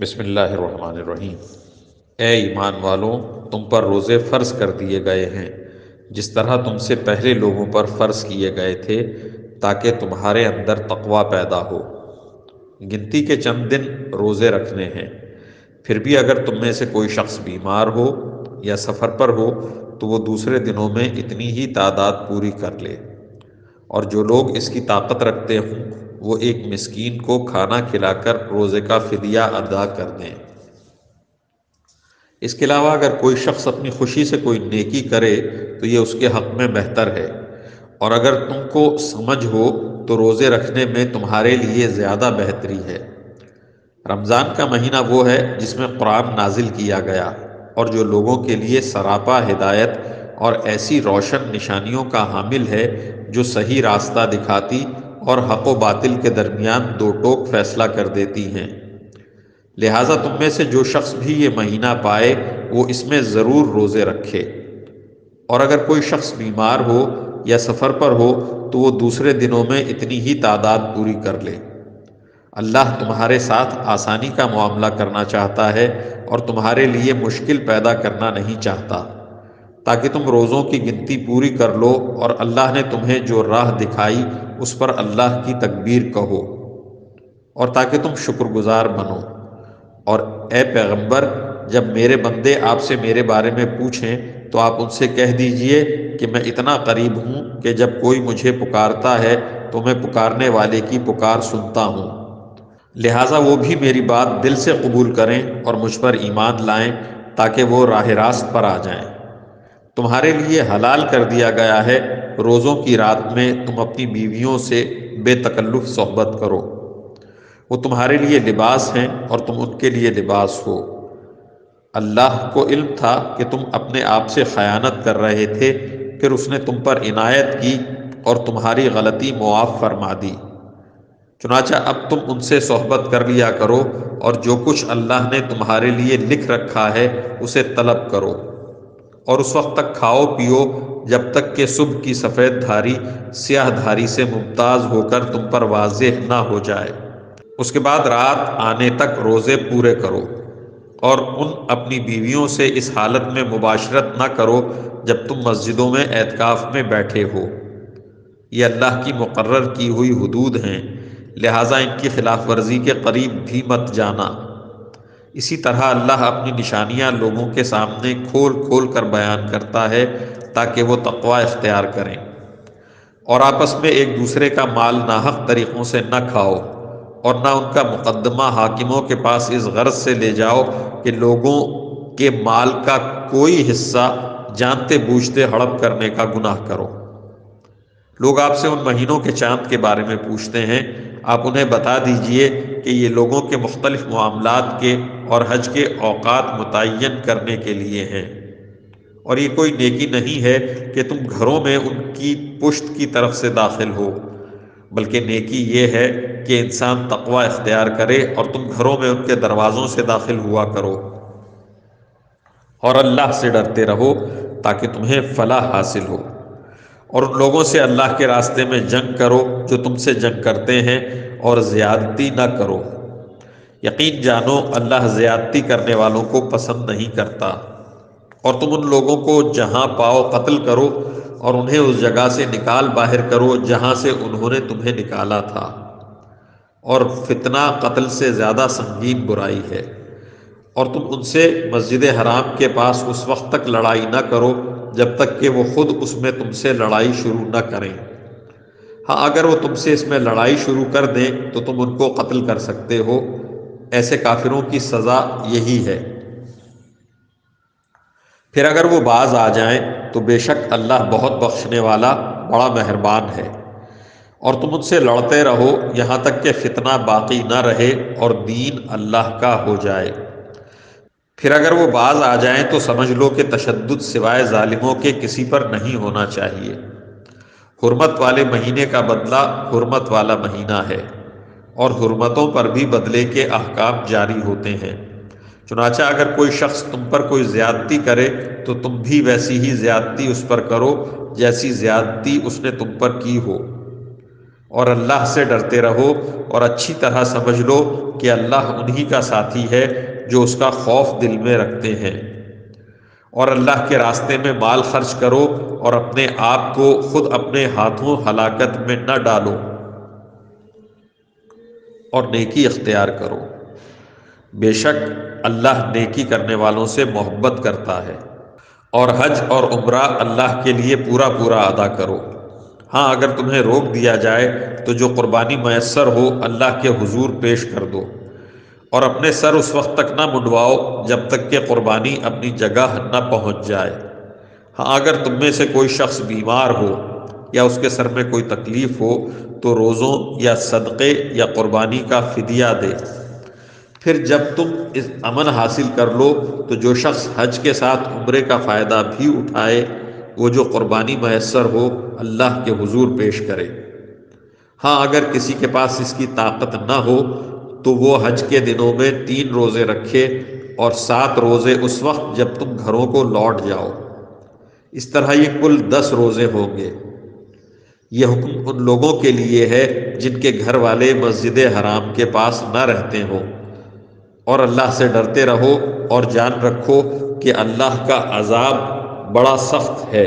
بسم اللہ الرحمن الرحیم۔ اے ایمان والوں، تم پر روزے فرض کر دیے گئے ہیں جس طرح تم سے پہلے لوگوں پر فرض کیے گئے تھے، تاکہ تمہارے اندر تقوی پیدا ہو۔ گنتی کے چند دن روزے رکھنے ہیں، پھر بھی اگر تم میں سے کوئی شخص بیمار ہو یا سفر پر ہو تو وہ دوسرے دنوں میں اتنی ہی تعداد پوری کر لے، اور جو لوگ اس کی طاقت رکھتے ہوں وہ ایک مسکین کو کھانا کھلا کر روزے کا فدیہ ادا کر دیں۔ اس کے علاوہ اگر کوئی شخص اپنی خوشی سے کوئی نیکی کرے تو یہ اس کے حق میں بہتر ہے، اور اگر تم کو سمجھ ہو تو روزے رکھنے میں تمہارے لیے زیادہ بہتری ہے۔ رمضان کا مہینہ وہ ہے جس میں قرآن نازل کیا گیا، اور جو لوگوں کے لیے سراپا ہدایت اور ایسی روشن نشانیوں کا حامل ہے جو صحیح راستہ دکھاتی اور حق و باطل کے درمیان دو ٹوک فیصلہ کر دیتی ہیں۔ لہٰذا تم میں سے جو شخص بھی یہ مہینہ پائے وہ اس میں ضرور روزے رکھے، اور اگر کوئی شخص بیمار ہو یا سفر پر ہو تو وہ دوسرے دنوں میں اتنی ہی تعداد پوری کر لے۔ اللہ تمہارے ساتھ آسانی کا معاملہ کرنا چاہتا ہے اور تمہارے لیے مشکل پیدا کرنا نہیں چاہتا، تاکہ تم روزوں کی گنتی پوری کر لو، اور اللہ نے تمہیں جو راہ دکھائی اس پر اللہ کی تکبیر کہو، اور تاکہ تم شکر گزار بنو۔ اور اے پیغمبر، جب میرے بندے آپ سے میرے بارے میں پوچھیں تو آپ ان سے کہہ دیجئے کہ میں اتنا قریب ہوں کہ جب کوئی مجھے پکارتا ہے تو میں پکارنے والے کی پکار سنتا ہوں۔ لہٰذا وہ بھی میری بات دل سے قبول کریں اور مجھ پر ایمان لائیں تاکہ وہ راہ راست پر آ جائیں۔ تمہارے لیے حلال کر دیا گیا ہے روزوں کی رات میں تم اپنی بیویوں سے بے تکلف صحبت کرو، وہ تمہارے لیے لباس ہیں اور تم ان کے لیے لباس ہو۔ اللہ کو علم تھا کہ تم اپنے آپ سے خیانت کر رہے تھے، پھر اس نے تم پر عنایت کی اور تمہاری غلطی معاف فرما دی۔ چنانچہ اب تم ان سے صحبت کر لیا کرو، اور جو کچھ اللہ نے تمہارے لیے لکھ رکھا ہے اسے طلب کرو، اور اس وقت تک کھاؤ پیو جب تک کہ صبح کی سفید دھاری سیاہ دھاری سے ممتاز ہو کر تم پر واضح نہ ہو جائے۔ اس کے بعد رات آنے تک روزے پورے کرو، اور اپنی بیویوں سے اس حالت میں مباشرت نہ کرو جب تم مسجدوں میں اعتکاف میں بیٹھے ہو۔ یہ اللہ کی مقرر کی ہوئی حدود ہیں، لہٰذا ان کی خلاف ورزی کے قریب بھی مت جانا۔ اسی طرح اللہ اپنی نشانیاں لوگوں کے سامنے کھول کھول کر بیان کرتا ہے تاکہ وہ تقوی اختیار کریں۔ اور آپس میں ایک دوسرے کا مال ناحق طریقوں سے نہ کھاؤ، اور نہ ان کا مقدمہ حاکموں کے پاس اس غرض سے لے جاؤ کہ لوگوں کے مال کا کوئی حصہ جانتے بوجھتے ہڑپ کرنے کا گناہ کرو۔ لوگ آپ سے ان مہینوں کے چاند کے بارے میں پوچھتے ہیں، آپ انہیں بتا دیجئے کہ یہ لوگوں کے مختلف معاملات کے اور حج کے اوقات متعین کرنے کے لیے ہیں، اور یہ کوئی نیکی نہیں ہے کہ تم گھروں میں ان کی پشت کی طرف سے داخل ہو، بلکہ نیکی یہ ہے کہ انسان تقوی اختیار کرے اور تم گھروں میں ان کے دروازوں سے داخل ہوا کرو، اور اللہ سے ڈرتے رہو تاکہ تمہیں فلاح حاصل ہو۔ اور ان لوگوں سے اللہ کے راستے میں جنگ کرو جو تم سے جنگ کرتے ہیں، اور زیادتی نہ کرو۔ یقین جانو اللہ زیادتی کرنے والوں کو پسند نہیں کرتا۔ اور تم ان لوگوں کو جہاں پاؤ قتل کرو، اور انہیں اس جگہ سے نکال باہر کرو جہاں سے انہوں نے تمہیں نکالا تھا، اور فتنہ قتل سے زیادہ سنگین برائی ہے۔ اور تم ان سے مسجد حرام کے پاس اس وقت تک لڑائی نہ کرو جب تک کہ وہ خود اس میں تم سے لڑائی شروع نہ کریں۔ ہاں، اگر وہ تم سے اس میں لڑائی شروع کر دیں تو تم ان کو قتل کر سکتے ہو، ایسے کافروں کی سزا یہی ہے۔ پھر اگر وہ باز آ جائیں تو بے شک اللہ بہت بخشنے والا بڑا مہربان ہے۔ اور تم ان سے لڑتے رہو یہاں تک کہ فتنہ باقی نہ رہے اور دین اللہ کا ہو جائے۔ پھر اگر وہ باز آ جائیں تو سمجھ لو کہ تشدد سوائے ظالموں کے کسی پر نہیں ہونا چاہیے۔ حرمت والے مہینے کا بدلہ حرمت والا مہینہ ہے، اور حرمتوں پر بھی بدلے کے احکام جاری ہوتے ہیں۔ چنانچہ اگر کوئی شخص تم پر کوئی زیادتی کرے تو تم بھی ویسی ہی زیادتی اس پر کرو جیسی زیادتی اس نے تم پر کی ہو، اور اللہ سے ڈرتے رہو اور اچھی طرح سمجھ لو کہ اللہ انہی کا ساتھی ہے جو اس کا خوف دل میں رکھتے ہیں۔ اور اللہ کے راستے میں مال خرچ کرو اور اپنے آپ کو خود اپنے ہاتھوں ہلاکت میں نہ ڈالو، اور نیکی اختیار کرو، بے شک اللہ نیکی کرنے والوں سے محبت کرتا ہے۔ اور حج اور عمرہ اللہ کے لیے پورا پورا ادا کرو۔ ہاں اگر تمہیں روک دیا جائے تو جو قربانی میسر ہو اللہ کے حضور پیش کر دو، اور اپنے سر اس وقت تک نہ منڈواؤ جب تک کہ قربانی اپنی جگہ نہ پہنچ جائے۔ ہاں اگر تم میں سے کوئی شخص بیمار ہو یا اس کے سر میں کوئی تکلیف ہو تو روزوں یا صدقے یا قربانی کا فدیہ دے۔ پھر جب تم اس امن حاصل کر لو تو جو شخص حج کے ساتھ عمرے کا فائدہ بھی اٹھائے وہ جو قربانی میسر ہو اللہ کے حضور پیش کرے۔ ہاں اگر کسی کے پاس اس کی طاقت نہ ہو تو وہ حج کے دنوں میں 3 روزے رکھے اور 7 روزے اس وقت جب تم گھروں کو لوٹ جاؤ، اس طرح یہ کل 10 روزے ہوں گے۔ یہ حکم ان لوگوں کے لیے ہے جن کے گھر والے مسجد حرام کے پاس نہ رہتے ہوں۔ اور اللہ سے ڈرتے رہو اور جان رکھو کہ اللہ کا عذاب بڑا سخت ہے۔